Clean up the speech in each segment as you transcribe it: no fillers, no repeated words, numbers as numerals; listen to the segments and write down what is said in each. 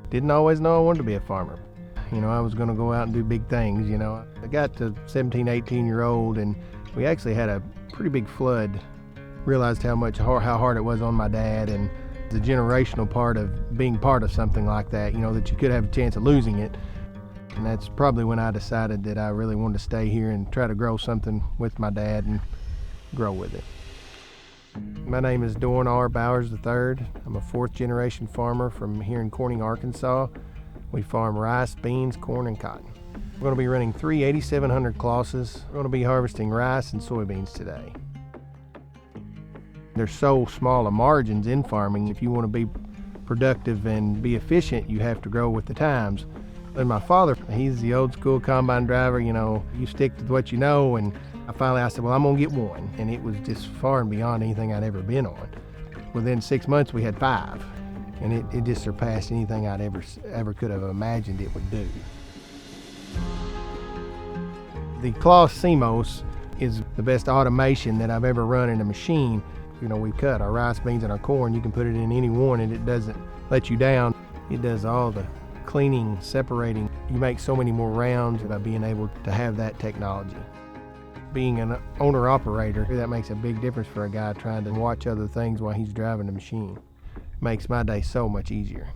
Didn't always know I wanted to be a farmer. I was going to go out and do big things. I got to 17, 18-year-old, and we actually had a pretty big flood. Realized how hard it was on my dad, and the generational part of being part of something like that, that you could have a chance of losing it. And that's probably when I decided that I really wanted to stay here and try to grow something with my dad and grow with it. My name is Doin Bowers III. I'm a fourth-generation farmer from here in Corning, Arkansas. We farm rice, beans, corn, and cotton. We're going to be running 3 8700 CLAASes. We're going to be harvesting rice and soybeans today. There's so small a margins in farming. If you want to be productive and be efficient, you have to grow with the times. And my father, he's the old school combine driver. You stick with what you know, and I said, well, I'm gonna get one. And it was just far and beyond anything I'd ever been on. Within 6 months, we had 5. And it just surpassed anything I'd ever could have imagined it would do. The CLAAS CMOS is the best automation that I've ever run in a machine. We cut our rice, beans, and our corn. You can put it in any one and it doesn't let you down. It does all the cleaning, separating. You make so many more rounds by being able to have that technology. Being an owner-operator, that makes a big difference for a guy trying to watch other things while he's driving the machine. It makes my day so much easier.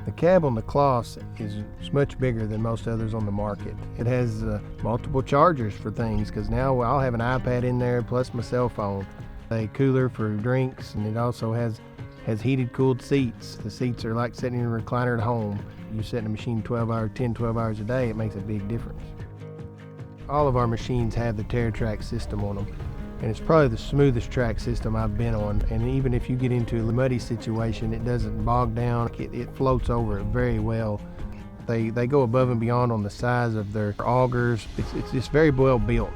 The cab on the CLAAS is much bigger than most others on the market. It has multiple chargers for things, because now I'll have an iPad in there plus my cell phone. A cooler for drinks, and it also has heated, cooled seats. The seats are like sitting in a recliner at home. You sit in a machine 12 hours a day, it makes a big difference. All of our machines have the TRAC system on them, and it's probably the smoothest track system I've been on. And even if you get into a muddy situation, it doesn't bog down. It floats over it very well. They go above and beyond on the size of their augers. It's just very well built.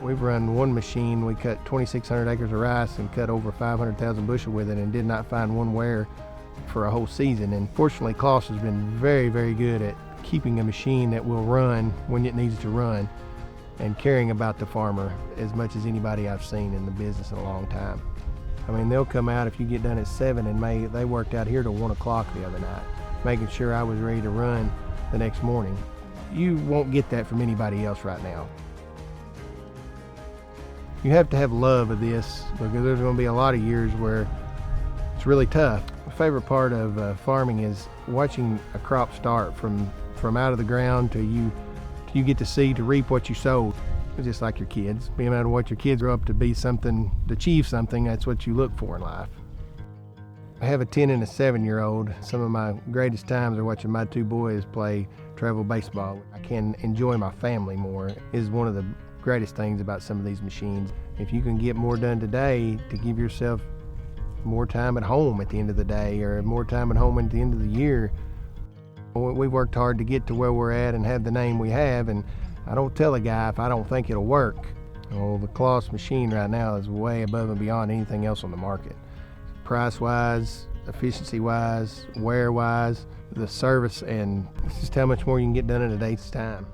We've run one machine, we cut 2,600 acres of rice and cut over 500,000 bushel with it, and did not find one wear for a whole season. And fortunately, CLAAS has been very, very good at keeping a machine that will run when it needs to run, and caring about the farmer as much as anybody I've seen in the business in a long time. They'll come out if you get done at 7, and they worked out here till 1 o'clock the other night, making sure I was ready to run the next morning. You won't get that from anybody else right now. You have to have love of this, because there's going to be a lot of years where it's really tough. My favorite part of farming is watching a crop start from out of the ground to you get to see, to reap what you sowed. It's just like your kids. Being able to watch your kids grow up to be something, to achieve something, that's what you look for in life. I have a 10 and a 7-year-old. Some of my greatest times are watching my 2 boys play travel baseball. I can enjoy my family more, is one of the greatest things about some of these machines. If you can get more done today to give yourself more time at home at the end of the day, or more time at home at the end of the year. We worked hard to get to where we're at and have the name we have, and I don't tell a guy if I don't think it'll work. Well, the CLAAS machine right now is way above and beyond anything else on the market. Price-wise, efficiency-wise, wear-wise, the service, and it's just how much more you can get done in a day's time.